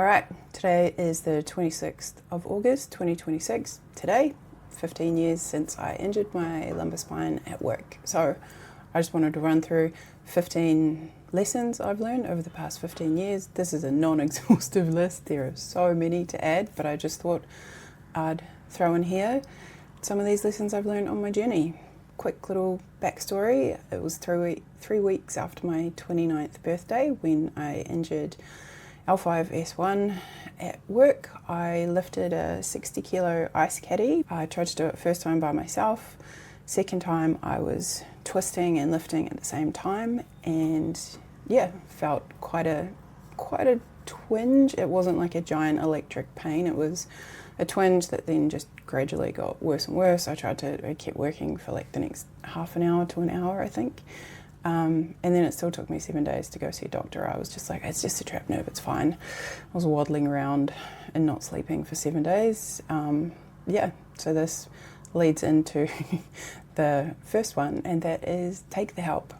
All right, today is the 26th of August 2026. Today, 15 years since I injured my lumbar spine at work. So I just wanted to run through 15 lessons I've learned over the past 15 years. This is a non-exhaustive list. There are so many to add, but I just thought I'd throw in here some of these lessons I've learned on my journey. Quick little backstory. It was 3 weeks after my 29th birthday when I injured L5-S1 at work. I lifted a 60 kilo ice caddy. I tried to do it first time by myself. Second time I was twisting and lifting at the same time, and yeah, felt quite a twinge. It wasn't like a giant electric pain. It was a twinge that then just gradually got worse and worse. I kept working for like the next half an hour to an hour, I think. And then it still took me 7 days to go see a doctor. I was just like, it's just a trapped nerve, it's fine. I was waddling around and not sleeping for 7 days. So this leads into the first one, and that is take the help.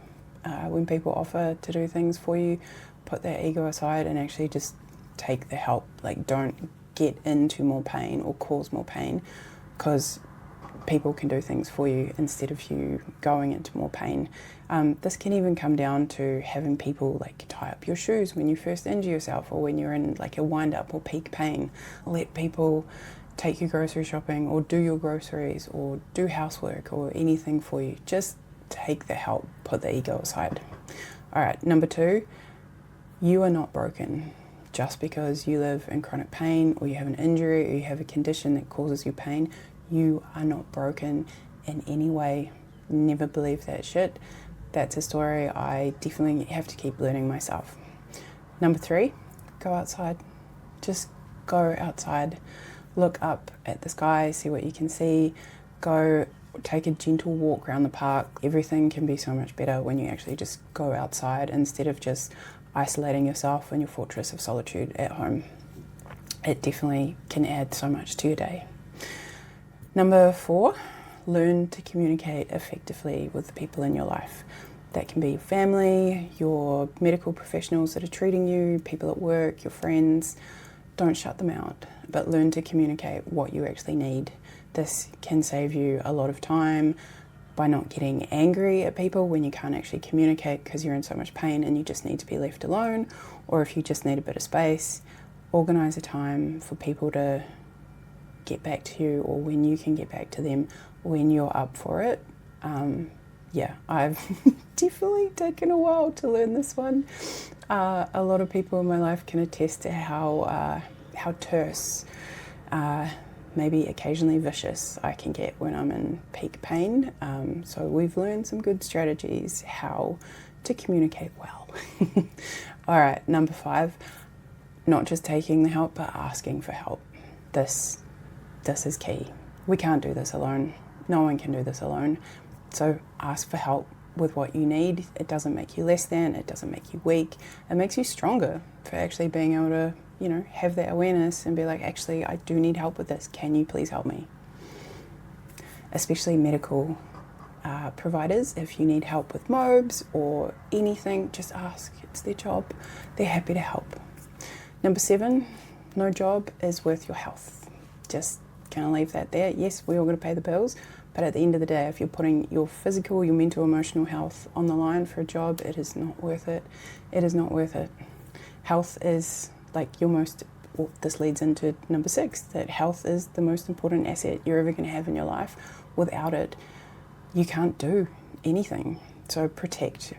When people offer to do things for you, put that ego aside and actually just take the help. Like, don't get into more pain or cause more pain, because people can do things for you instead of you going into more pain. This can even come down to having people like tie up your shoes when you first injure yourself, or when you're in like a wind up or peak pain. Let people take you grocery shopping or do your groceries or do housework or anything for you. Just take the help, put the ego aside. All right, number 2, you are not broken. Just because you live in chronic pain or you have an injury or you have a condition that causes you pain, you are not broken in any way. Never believe that shit. That's a story I definitely have to keep learning myself. Number 3, go outside. Just go outside. Look up at the sky, see what you can see. Go take a gentle walk around the park. Everything can be so much better when you actually just go outside instead of just isolating yourself in your fortress of solitude at home. It definitely can add so much to your day. Number 4, learn to communicate effectively with the people in your life. That can be your family, your medical professionals that are treating you, people at work, your friends. Don't shut them out, but learn to communicate what you actually need. This can save you a lot of time by not getting angry at people when you can't actually communicate because you're in so much pain and you just need to be left alone, or if you just need a bit of space. Organise a time for people to get back to you, or when you can get back to them when you're up for it. I've definitely taken a while to learn this one. A lot of people in my life can attest to how terse, maybe occasionally vicious I can get when I'm in peak pain. So we've learned some good strategies how to communicate well. All right, number 5, not just taking the help, but asking for help. This is key. We can't do this alone. No one can do this alone. So ask for help with what you need. It doesn't make you less than, it doesn't make you weak. It makes you stronger for actually being able to, have that awareness and be like, actually, I do need help with this. Can you please help me? Especially medical providers, if you need help with mobs or anything, just ask. It's their job. They're happy to help. Number 7, no job is worth your health. Just gonna leave that there. Yes, we all got to pay the bills, but at the end of the day, if you're putting your physical, your mental, emotional health on the line for a job, it is not worth it. It is not worth it. Health is like this leads into number 6, that health is the most important asset you're ever going to have in your life. Without it, you can't do anything. So protect,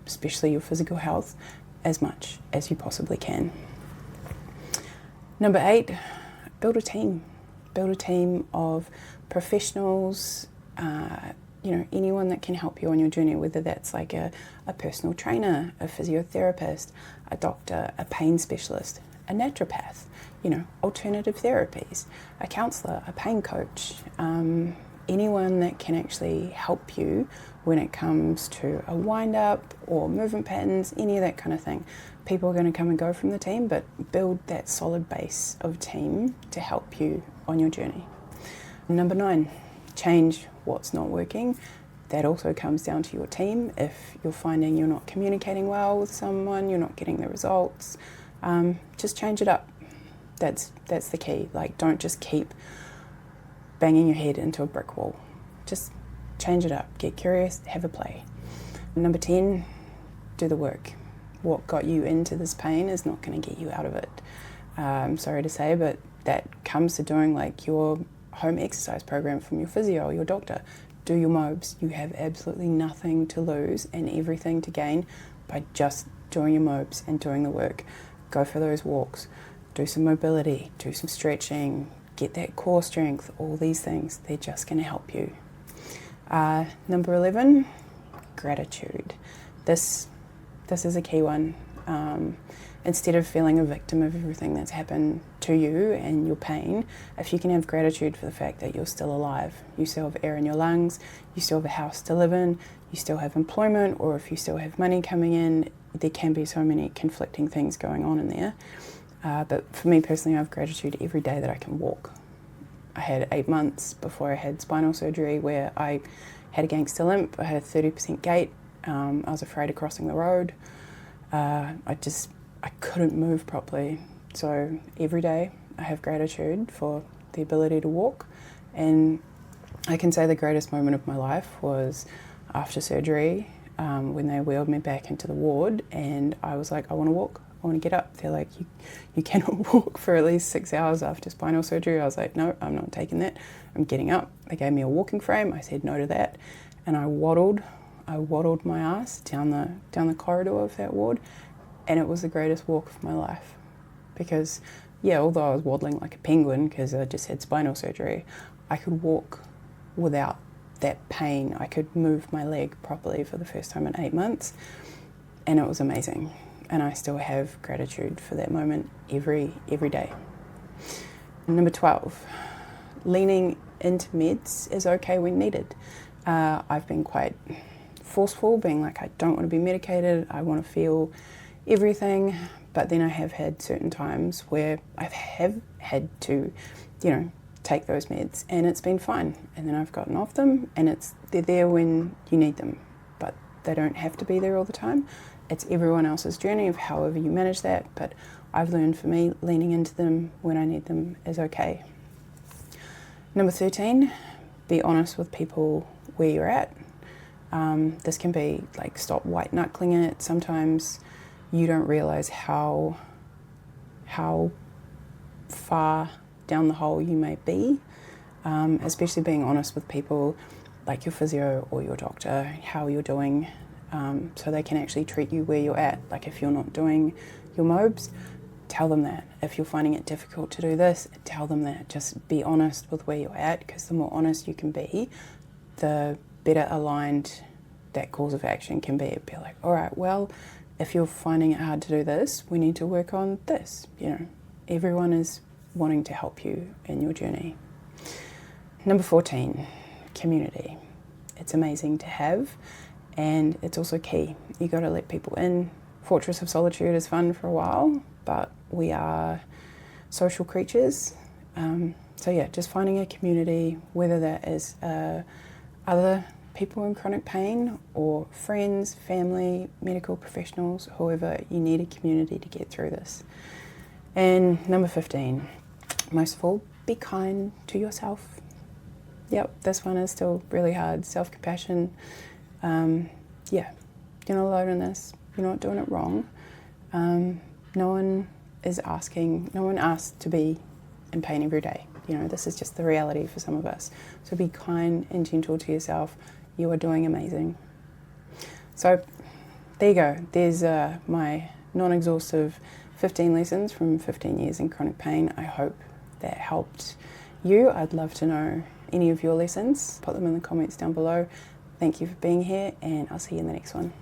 especially your physical health, as much as you possibly can. Number 8, build a team. Build a team of professionals, anyone that can help you on your journey, whether that's like a personal trainer, a physiotherapist, a doctor, a pain specialist, a naturopath, alternative therapies, a counsellor, a pain coach, anyone that can actually help you when it comes to a wind up or movement patterns, any of that kind of thing. People are going to come and go from the team, but build that solid base of team to help you on your journey. Number 9, change what's not working. That also comes down to your team. If you're finding you're not communicating well with someone, you're not getting the results, just change it up. That's the key. Like, don't just keep banging your head into a brick wall. Just change it up, get curious, have a play. Number 10, do the work. What got you into this pain is not going to get you out of it. I'm sorry to say, but that comes to doing like your home exercise program from your physio or your doctor. Do your mobs. You have absolutely nothing to lose and everything to gain by just doing your mobs and doing the work. Go for those walks, do some mobility, do some stretching, get that core strength, all these things. They're just going to help you. Number 11, gratitude. This is a key one. Instead of feeling a victim of everything that's happened to you and your pain, if you can have gratitude for the fact that you're still alive, you still have air in your lungs, you still have a house to live in, you still have employment, or if you still have money coming in, there can be so many conflicting things going on in there. But for me personally, I have gratitude every day that I can walk. I had 8 months before I had spinal surgery where I had a gangster limp, I had a 30% gait, I was afraid of crossing the road. I couldn't move properly. So every day I have gratitude for the ability to walk. And I can say the greatest moment of my life was after surgery, when they wheeled me back into the ward and I was like, I want to walk, I want to get up. They're like, you cannot walk for at least 6 hours after spinal surgery. I was like, no, I'm not taking that. I'm getting up. They gave me a walking frame. I said no to that. And I waddled my ass down the corridor of that ward. And it was the greatest walk of my life because, yeah, although I was waddling like a penguin because I just had spinal surgery, I could walk without that pain. I could move my leg properly for the first time in 8 months, and it was amazing. And I still have gratitude for that moment every day. Number 12, leaning into meds is okay when needed. I've been quite forceful, being like, I don't want to be medicated, I want to feel everything, but then I have had certain times where I have had to, take those meds and it's been fine. And then I've gotten off them and they're there when you need them, but they don't have to be there all the time. It's everyone else's journey of however you manage that, but I've learned for me, leaning into them when I need them is okay. Number 13, be honest with people where you're at. This can be like, stop white knuckling it. Sometimes you don't realize how far down the hole you may be, especially being honest with people like your physio or your doctor, how you're doing, so they can actually treat you where you're at. Like if you're not doing your mobs, tell them that. If you're finding it difficult to do this, tell them that. Just be honest with where you're at, because the more honest you can be, the better aligned that course of action can be. It'd be like, all right, well, if you're finding it hard to do this, we need to work on this. Everyone is wanting to help you in your journey. Number 14, community. It's amazing to have, and it's also key. You got to let people in. Fortress of Solitude is fun for a while, but we are social creatures. So yeah, just finding a community, whether that is other people in chronic pain or friends, family, medical professionals, whoever, you need a community to get through this. And number 15, most of all, be kind to yourself. Yep, this one is still really hard. Self-compassion. Yeah, you're not alone in this. You're not doing it wrong. No one asks to be in pain every day. This is just the reality for some of us. So be kind and gentle to yourself. You are doing amazing. So there you go. There's my non-exhaustive 15 lessons from 15 years in chronic pain. I hope that helped you. I'd love to know any of your lessons. Put them in the comments down below. Thank you for being here, and I'll see you in the next one.